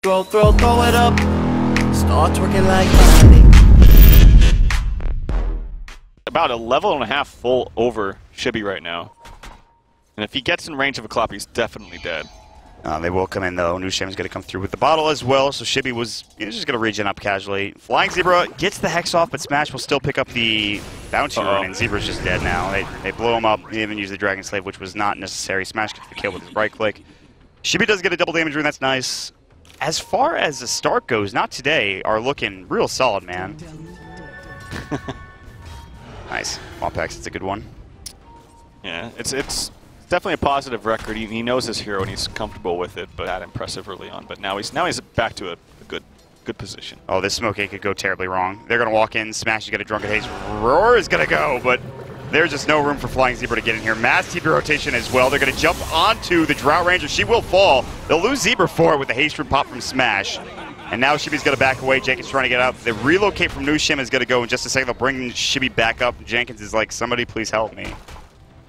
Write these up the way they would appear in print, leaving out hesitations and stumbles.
Throw it up. Start twerking like money. About a level and a half full over Shibby right now. And if he gets in range of a clap, he's definitely dead. They will come in though. Nusham's going to come through with the bottle as well, so Shibby was just going to regen up casually. Flying Zebra gets the Hex off, but Smash will still pick up the bounty rune, and Zebra's just dead now. They blow him up. They even use the Dragon Slave, which was not necessary. Smash gets the kill with his right click. Shibby does get a double damage rune, that's nice. As far as the start goes, not today, are looking real solid, man. Nice. Wampex, it's a good one. Yeah, it's definitely a positive record. He knows his hero and he's comfortable with it, but that impressive early on. But now he's back to a good position. Oh, this smoke A could go terribly wrong. They're gonna walk in. Smash is gonna drunken haze. Roar is gonna go, but there's just no room for Flying Zebra to get in here. Mass TP rotation as well. They're gonna jump onto the Drought Ranger. She will fall. They'll lose Zebra for it with the haste room pop from Smash. And now Shibby's gonna back away. Jenkins trying to get up. The relocate from Nushim is gonna go in just a second. They'll bring Shibby back up. Jenkins is like, somebody please help me.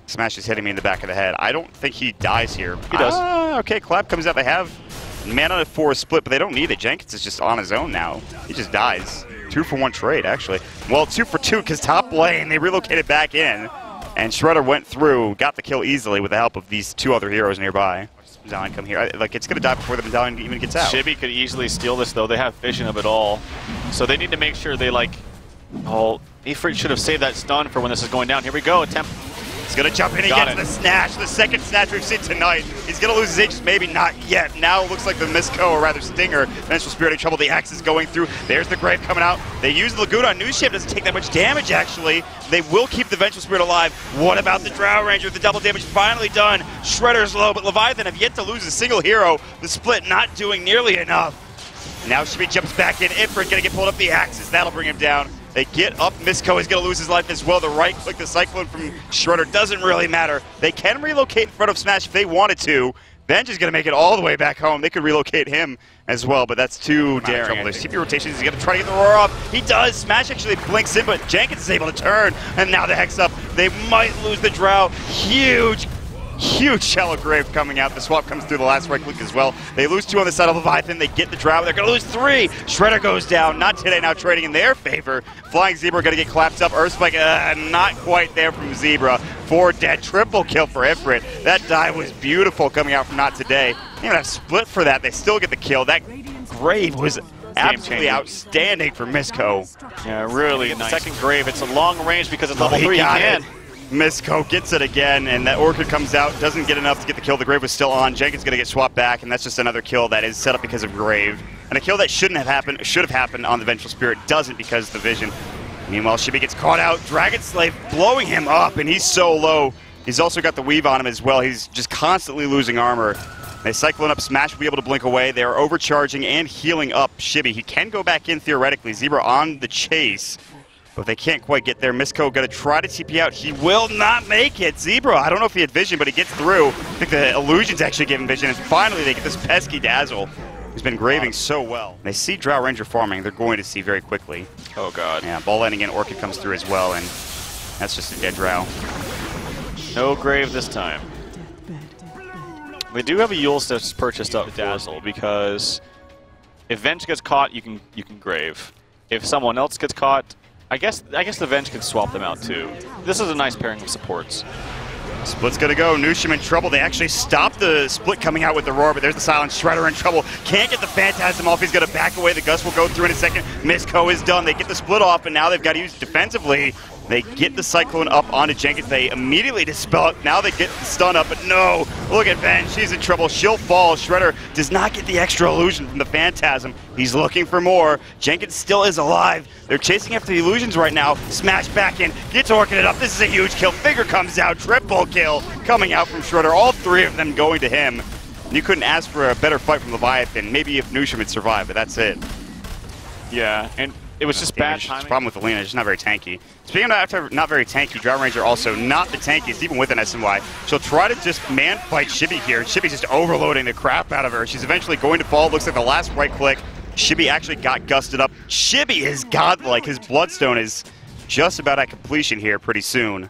Smash is hitting me in the back of the head. I don't think he dies here. He does. Okay, Clap comes out. They have mana for a split, but they don't need it. Jenkins is just on his own now. He just dies. 2 for 1 trade, actually. Well, 2 for 2, because top lane, they relocated back in. And Shredder went through, got the kill easily with the help of these 2 other heroes nearby. Medallion come here. Like, it's going to die before the Medallion even gets out. Shibby could easily steal this, though. They have vision of it all. So they need to make sure they, like... Oh, Ifrit should have saved that stun for when this is going down. Here we go. Attempt. He's going to jump in. He gets the snatch. The second snatch we've seen tonight. He's going to lose his Aegis. Maybe not yet. Now it looks like the Misco, or rather Stinger. Vengeful Spirit in trouble. The axe is going through. There's the Grave coming out. They use the Laguna on Nushim. Doesn't take that much damage, actually. They will keep the Vengeful Spirit alive. What about the Drow Ranger? The double damage finally done. Shredder's low, but Leviathan have yet to lose a single hero. The split not doing nearly enough. Now Shibby jumps back in. Ifrit going to get pulled up the axes. That'll bring him down. They get up. Misco is going to lose his life as well. The right click, the Cyclone from Shredder doesn't really matter. They can relocate in front of Smash if they wanted to. Benj is going to make it all the way back home. They could relocate him as well, but that's too daring. There's TP rotations. He's going to try to get the roar off. He does. Smash actually blinks in, but Jenkins is able to turn. And now the Hex up. They might lose the Drow. Huge shallow grave coming out. The swap comes through the last right click as well. They lose 2 on the side of Leviathan. They get the Drow. They're going to lose 3. Shredder goes down. Not today. Now trading in their favor. Flying Zebra going to get collapsed up. Earthspike not quite there from Zebra. 4 dead. Triple kill for Ifrit. That die was beautiful coming out from Not Today. They even have split for that. They still get the kill. That grave was absolutely outstanding for Misco. Yeah, really nice. Second grave. It's a long range because it's level 3. Again. Misco gets it again, and that Orchid comes out, doesn't get enough to get the kill. The Grave was still on. Jenkins going to get swapped back, and that's just another kill that is set up because of Grave. And a kill that shouldn't have happened, should have happened on the Vengeful Spirit, doesn't because of the vision. Meanwhile, Shibby gets caught out. Dragon Slave blowing him up, and he's so low. He's also got the weave on him as well. He's just constantly losing armor. They Cyclone up. Smash will be able to blink away. They are overcharging and healing up Shibby. He can go back in theoretically. Zebra on the chase. But they can't quite get there. Misco going to try to TP out. He will not make it. Zebra, I don't know if he had vision, but he gets through. I think the illusions actually give him vision. And finally, they get this pesky Dazzle, who's been graving so well. They see Drow Ranger farming. They're going to see very quickly. Oh, God. Yeah, ball landing in. Orchid comes through as well, and that's just a dead Drow. No grave this time. We do have a Yule's that's purchased up Dazzle, because if Venge gets caught, you can grave. If someone else gets caught, I guess the Venge can swap them out too. This is a nice pairing of supports. Split's gonna go. Nushim in trouble. They actually stopped the split coming out with the roar, but there's the silent Shredder in trouble. Can't get the Phantasm off. He's gonna back away. The Gust will go through in a second. Misco is done. They get the split off, and now they've got to use it defensively. They get the Cyclone up onto Jenkins. They immediately dispel it. Now they get the stun up, but no. Look at Ben. She's in trouble. She'll fall. Shredder does not get the extra illusion from the Phantasm. He's looking for more. Jenkins still is alive. They're chasing after the illusions right now. Smash back in. Gets Orchid up. This is a huge kill. Figure comes out. Triple kill coming out from Shredder. All 3 of them going to him. You couldn't ask for a better fight from Leviathan. Maybe if Nushim had survived, but that's it. Yeah, and it was just bad timing. The problem with Alina is just not very tanky. Speaking of not very tanky, Drow Ranger also not the tankiest, even with an SNY. She'll try to just man fight Shibby here. Shibby's just overloading the crap out of her. She's eventually going to fall. Looks like the last right click. Shibby actually got gusted up. Shibby is godlike. His Bloodstone is just about at completion here pretty soon.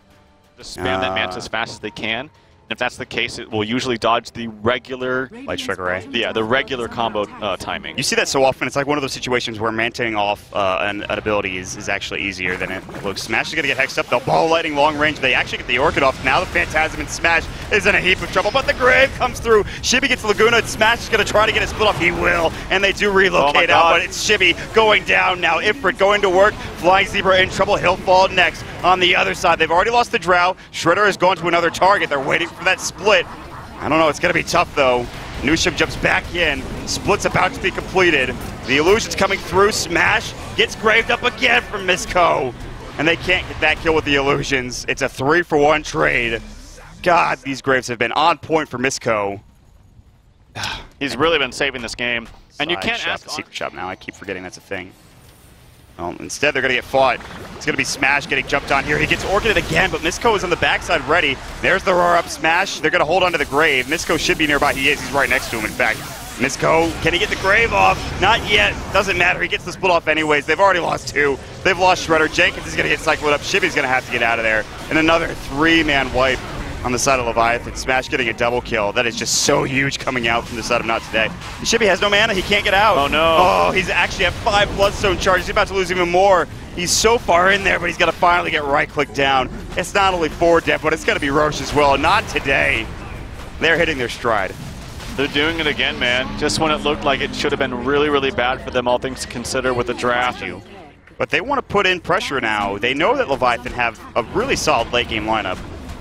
Just spam that Manta as fast as they can. If that's the case, it will usually dodge the regular Light Strike Array. Yeah, the regular combo timing. You see that so often. It's like one of those situations where maintaining off an ability is actually easier than it looks. Smash is going to get hexed up. The ball lighting long range. They actually get the Orchid off. Now the Phantasm and Smash is in a heap of trouble, but the Grave comes through. Shibby gets Laguna. And Smash is going to try to get a split off. He will, and they do relocate out, but it's Shibby going down now. Ifrit going to work. Flying Zebra in trouble. He'll fall next on the other side. They've already lost the Drow. Shredder has gone to another target. They're waiting for that split. I don't know. It's going to be tough, though. Nushim jumps back in. Split's about to be completed. The illusion's coming through. Smash gets graved up again from Misco. And they can't get that kill with the illusions. It's a 3-for-1 trade. God, these graves have been on point for Misco. He's really been saving this game. And you can't ask the secret shop now. I keep forgetting that's a thing. Well, instead, they're going to get fought. It's going to be Smash getting jumped on here. He gets Orchided again, but Misco is on the backside ready. There's the roar up Smash. They're going to hold onto the Grave. Misco should be nearby. He is. He's right next to him, in fact. Misco, can he get the Grave off? Not yet. Doesn't matter. He gets the split off anyways. They've already lost 2. They've lost Shredder. Jenkins is going to get cycled up. Shibby's going to have to get out of there. And another 3-man wipe on the side of Leviathan. Smash getting a double kill. That is just so huge coming out from the side of Not Today. And Shibby has no mana. He can't get out. Oh, no. Oh, he's actually at 5 Bloodstone charges. He's about to lose even more. He's so far in there, but he's got to finally get right-click down. It's not only 4 death, but it's going to be Roche as well. Not today. They're hitting their stride. They're doing it again, man. Just when it looked like it should have been really, really bad for them, all things to consider with the draft. But they want to put in pressure now. They know that Leviathan have a really solid late-game lineup.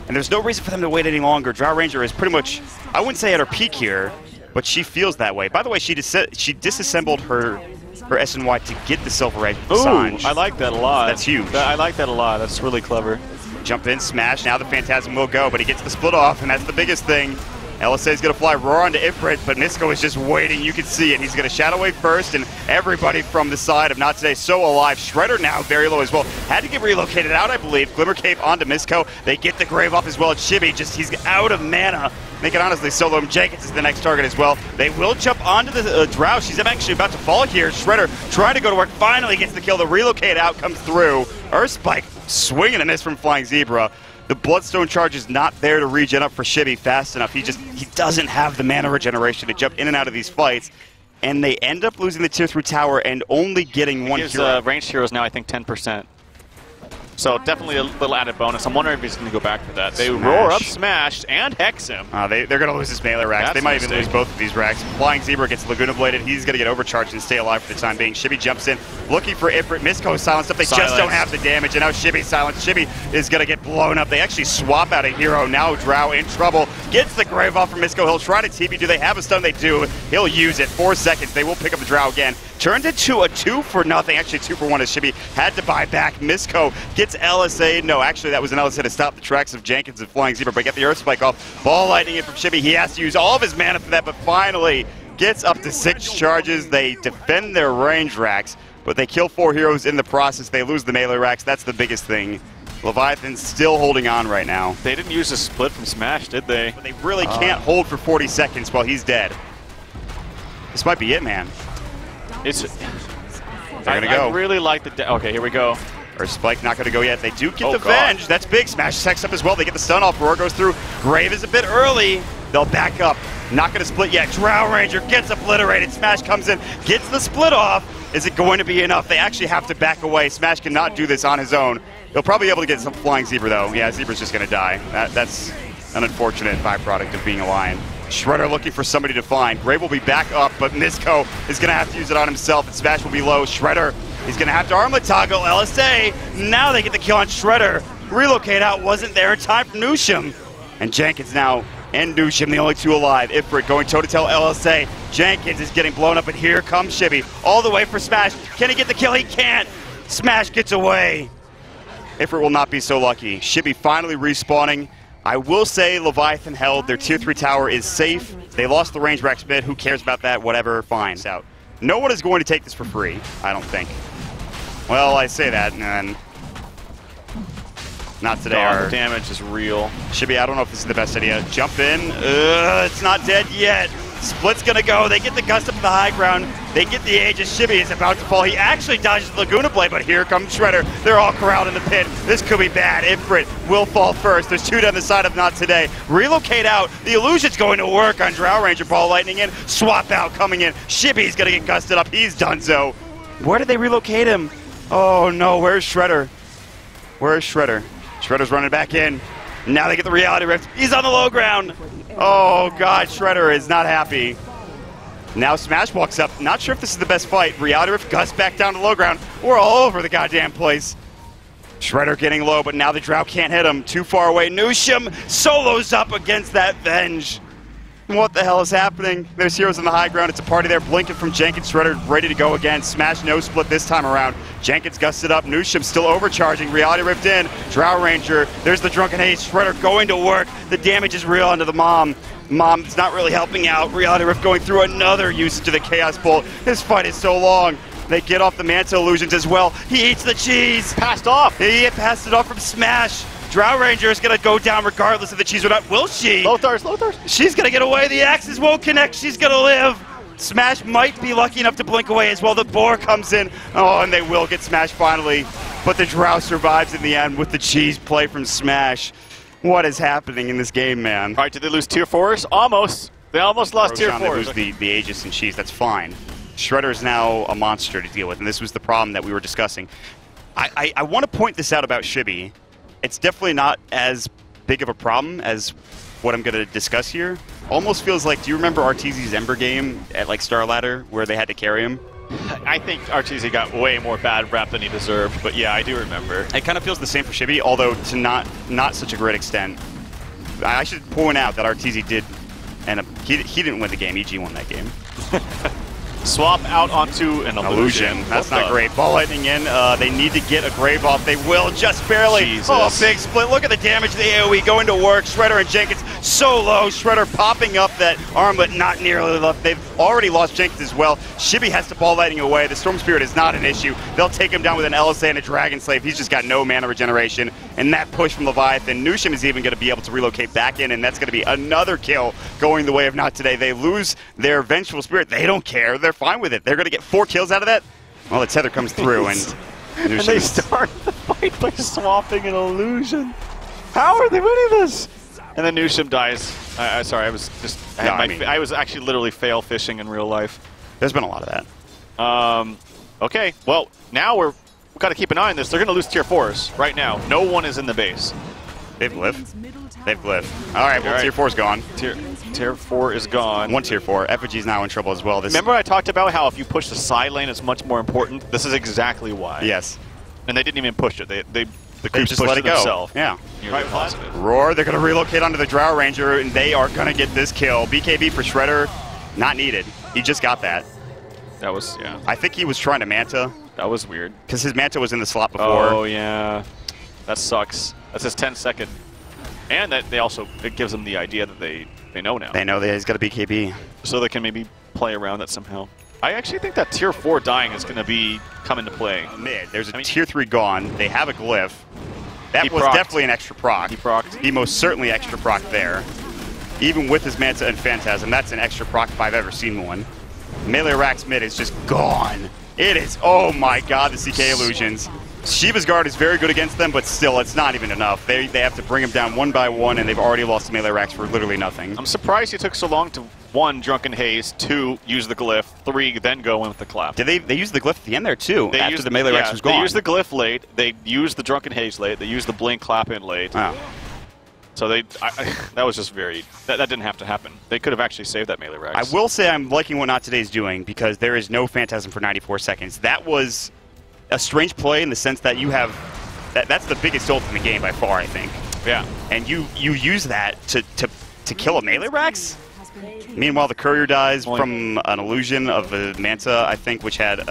And there's no reason for them to wait any longer. Drow Ranger is pretty much, I wouldn't say at her peak here, but she feels that way. By the way, she disassembled her SNY to get the Silver Edge. Ooh, I like that a lot. That's huge. I like that a lot. That's really clever. Jump in, Smash. Now the Phantasm will go, but he gets the split off, and that's the biggest thing. LSA is going to fly Roar onto Ifrit, but Nisco is just waiting. You can see it. He's going to Shadow Wave first, and everybody from the side of Not Today so alive. Shredder now very low as well. Had to get relocated out, I believe. Glimmer Cape onto Misco. They get the Grave off as well. Shibby, he's out of mana. They can honestly solo him. Jenkins is the next target as well. They will jump onto the Drow. She's actually about to fall here. Shredder trying to go to work. Finally gets the kill. The relocate out comes through. Earthspike swing and a miss from Flying Zebra. The Bloodstone charge is not there to regen up for Shibby fast enough. He doesn't have the mana regeneration to jump in and out of these fights. And they end up losing the Tier 3 tower and only getting one hero. Ranged heroes now, I think, 10%. So definitely a little added bonus. I'm wondering if he's going to go back for that. They roar up Smash and hex him. They're going to lose his melee racks. They might even lose both of these racks. Flying Zebra gets Laguna Bladed. He's going to get overcharged and stay alive for the time being. Shibby jumps in, looking for Ifrit. Misco is silenced up. They just don't have the damage. And now Shibby's silenced. Shibby is going to get blown up. They actually swap out a hero. Now Drow in trouble. Gets the Grave off from Misco. He'll try to TP. Do they have a stun? They do. He'll use it. 4 seconds. They will pick up the Drow again. Turned into a 2-for-0. Actually, 2-for-1 as Shibby had to buy back. Misco gets LSA. No, actually, that was an LSA to stop the tracks of Jenkins and Flying Zebra, but get the Earth Spike off. Ball lightning in from Shibby. He has to use all of his mana for that, but finally gets up to 6 charges. They defend their range racks, but they kill 4 heroes in the process. They lose the melee racks. That's the biggest thing. Leviathan's still holding on right now. They didn't use a split from Smash, did they? But they really can't hold for 40 seconds while he's dead. This might be it, man. They're going to go. I really like the... Okay, here we go. Or Spike not going to go yet. They do get the Venge. That's big. Smash sex up as well. They get the stun off. Roar goes through. Grave is a bit early. They'll back up. Not going to split yet. Drow Ranger gets obliterated. Smash comes in, gets the split off. Is it going to be enough? They actually have to back away. Smash cannot do this on his own. He'll probably be able to get some Flying Zebra, though. Yeah, Zebra's just going to die. That's an unfortunate byproduct of being a Lion. Shredder looking for somebody to find. Grave will be back up, but Misco is going to have to use it on himself, and Smash will be low. Shredder, he's going to have to armlet toggle. LSA, now they get the kill on Shredder. Relocate out wasn't there in time for Nushim. And Jenkins now and Nushim, the only 2 alive. Ifrit going toe-to-toe LSA. Jenkins is getting blown up, and here comes Shibby. All the way for Smash. Can he get the kill? He can't. Smash gets away. Ifrit will not be so lucky. Shibby finally respawning. I will say Leviathan held. Their Tier 3 tower is safe. They lost the range racks mid. Who cares about that? Whatever. Fine. Out. No one is going to take this for free, I don't think. Well, I say that, and then... Not today. The damage is real. Shibby, I don't know if this is the best idea. Jump in. It's not dead yet. Split's gonna go. They get the gust up to the high ground. They get the Aegis. Shibby is about to fall. He actually dodges the Laguna Blade, but here comes Shredder. They're all corralled in the pit. This could be bad. Ifrit will fall first. There's 2 down the side of Not Today. Relocate out. The illusion's going to work on Drow Ranger. Ball lightning in. Swap out coming in. Shibby's gonna get gusted up. He's donezo. Where did they relocate him? Oh no, where's Shredder? Where's Shredder? Shredder's running back in. Now they get the reality rift. He's on the low ground. Oh god, Shredder is not happy. Now Smash walks up. Not sure if this is the best fight. Reality rift, Gus back down to low ground. We're all over the goddamn place. Shredder getting low, but now the Drow can't hit him. Too far away. Nusham solos up against that Venge. What the hell is happening? There's heroes in the high ground. It's a party there. Blinking from Jenkins. Shredder ready to go again. Smash no split this time around. Jenkins gusted up. Nusham still overcharging. Reality rift in. Drow Ranger. There's the Drunken Haze. Shredder going to work. The damage is real onto the Mom. Mom's not really helping out. Reality rift going through another usage of the Chaos Bolt. This fight is so long. They get off the Manta illusions as well. He eats the cheese. Passed off. He passed it off from Smash. Drow Ranger is going to go down regardless of the cheese or not. Will she? Lothars. She's going to get away. The axes won't connect. She's going to live. Smash might be lucky enough to blink away as well. The boar comes in. Oh, and they will get Smash finally. But the Drow survives in the end with the cheese play from Smash. What is happening in this game, man? All right, did they lose tier 4s? Almost. They almost lost tier 4s. They lose the Aegis and cheese. That's fine. Shredder is now a monster to deal with, and this was the problem that we were discussing. I want to point this out about Shibby. It's definitely not as big of a problem as what I'm going to discuss here. Almost feels like, do you remember Arteezy's Ember game at like Star Ladder where they had to carry him? I think Arteezy got way more bad rap than he deserved, but yeah, I do remember. It kind of feels the same for Shibby, although to not such a great extent. I should point out that Arteezy did, and he didn't win the game, EG won that game. Swap out onto an illusion. That's not great. Ball lightning in. They need to get a grave off. They will just barely. Jesus. Oh, big split. Look at the damage. The AoE going to work. Shredder and Jenkins so low. Shredder popping up that arm, but not nearly left. They've already lost Jenkins as well. Shibby has to ball lightning away. The Storm Spirit is not an issue. They'll take him down with an LSA and a Dragon Slave. He's just got no mana regeneration. And that push from Leviathan. Nusham is even going to be able to relocate back in, and that's going to be another kill going the way of Not Today. They lose their Vengeful Spirit. They don't care. They're fine with it. They're going to get 4 kills out of that. Well, the tether comes through, and and they start the fight by swapping an illusion. How are they winning this? And then Nusham dies. Sorry, I was just. I was actually literally fail fishing in real life. There's been a lot of that. Okay. Well, now we've got to keep an eye on this. They're going to lose tier 4s right now. No one is in the base. They've lived. They've lived. All right. Well, tier 4's gone. Tier 4 is gone. One tier 4. Effigy's now in trouble as well. Remember I talked about how if you push the side lane, it's much more important? This is exactly why. Yes. And they didn't even push it. The creeps just pushed let it go. themselves. Yeah. Right, positive. Roar. They're going to relocate onto the Drow Ranger, and they are going to get this kill. BKB for Shredder, not needed. He just got that. That was, yeah. I think he was trying to Manta. That was weird. Because his Manta was in the slot before. Oh, yeah. That sucks. That's his 10-second. And that it gives them the idea that they know now. They know that he's got a BKB. So they can maybe play around that somehow. I actually think that tier 4 dying is going to come into play. Mid. There's a tier 3 gone. They have a glyph. That was definitely an extra proc. He procced. He most certainly extra proc there. Even with his Manta and Phantasm, that's an extra proc if I've ever seen one. Melee Rax mid is just gone. It is, oh my god, the CK illusions. Shiva's Guard is very good against them, but still, it's not even enough. They have to bring him down one by one, and they've already lost to Melee Rax for literally nothing. I'm surprised he took so long to, 1, Drunken Haze, 2, use the glyph, 3, then go in with the clap. Did they use the glyph at the end there, too, after the Melee Rax was gone? They used the glyph late, they used the Drunken Haze late, they used the Blink clap in late. Oh. So that was just that didn't have to happen. They could have actually saved that Melee Rax. I will say I'm liking what Not Today's doing, because there is no Phantasm for 94 seconds. That was a strange play in the sense that you have that's the biggest ult in the game by far, I think. Yeah. And you use that to kill a Melee Rax? Meanwhile, the Courier dies from an illusion of a Manta, I think, which had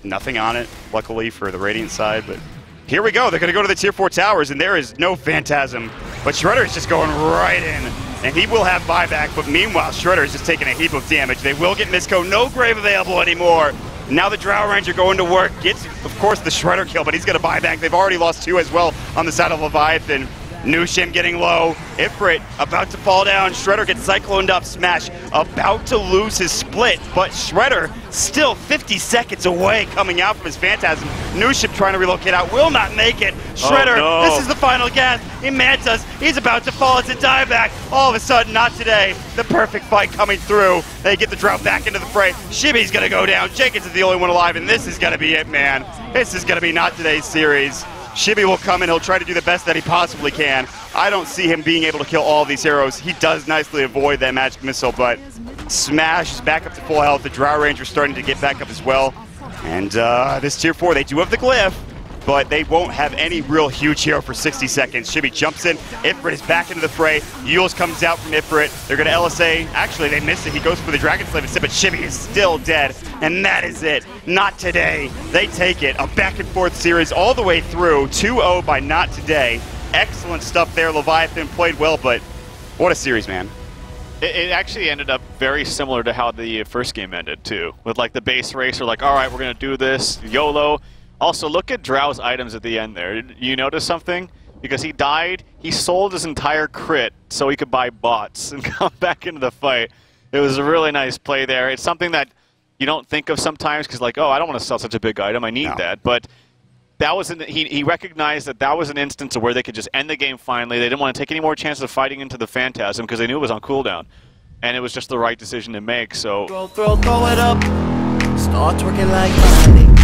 nothing on it, luckily, for the Radiant side. But here we go. They're going to go to the Tier 4 towers, and there is no Phantasm. But Shredder is just going right in, and he will have buyback. But meanwhile, Shredder is just taking a heap of damage. They will get Misko. No Grave available anymore. Now the Drow Ranger going to work. Gets, of course, the Shredder kill, but he's going to buy back. They've already lost 2 as well on the side of Leviathan. Nushim getting low. Ifrit about to fall down. Shredder gets cycloned up. Smash about to lose his split, but Shredder still 50 seconds away coming out from his Phantasm. Nushim trying to relocate out, will not make it. Shredder, oh, no. This is the final gas. He mantas. He's about to fall. It's a dieback. All of a sudden, not today. The perfect fight coming through. They get the drought back into the fray. Shibi's going to go down. Jenkins is the only one alive, and this is going to be it, man. This is going to be not today's series. Shibi will come in. He'll try to do the best that he possibly can. I don't see him being able to kill all of these heroes. He does nicely avoid that magic missile, but Smash is back up to full health. The Drow Ranger starting to get back up as well. And this tier 4, they do have the glyph, but they won't have any real huge hero for 60 seconds. Shibi jumps in. Ifrit is back into the fray. Yules comes out from Ifrit. They're going to LSA. Actually, they missed it. He goes for the Dragon Slave instead, but Shibi is still dead. And that is it. Not today. They take it. A back-and-forth series all the way through. 2-0 by not today. Excellent stuff there. Leviathan played well, but what a series, man. It actually ended up very similar to how the first game ended, too. With, like, the base racer, like, all right, we're going to do this. YOLO. Also, look at Drow's items at the end there. You notice something? Because he died, he sold his entire crit so he could buy bots and come back into the fight. It was a really nice play there. It's something that you don't think of sometimes because, like, oh, I don't want to sell such a big item. I need that. But that was he recognized that that was an instance of where they could just end the game finally. They didn't want to take any more chances of fighting into the Phantasm because they knew it was on cooldown. And it was just the right decision to make. So Throw it up. Start twerking like money.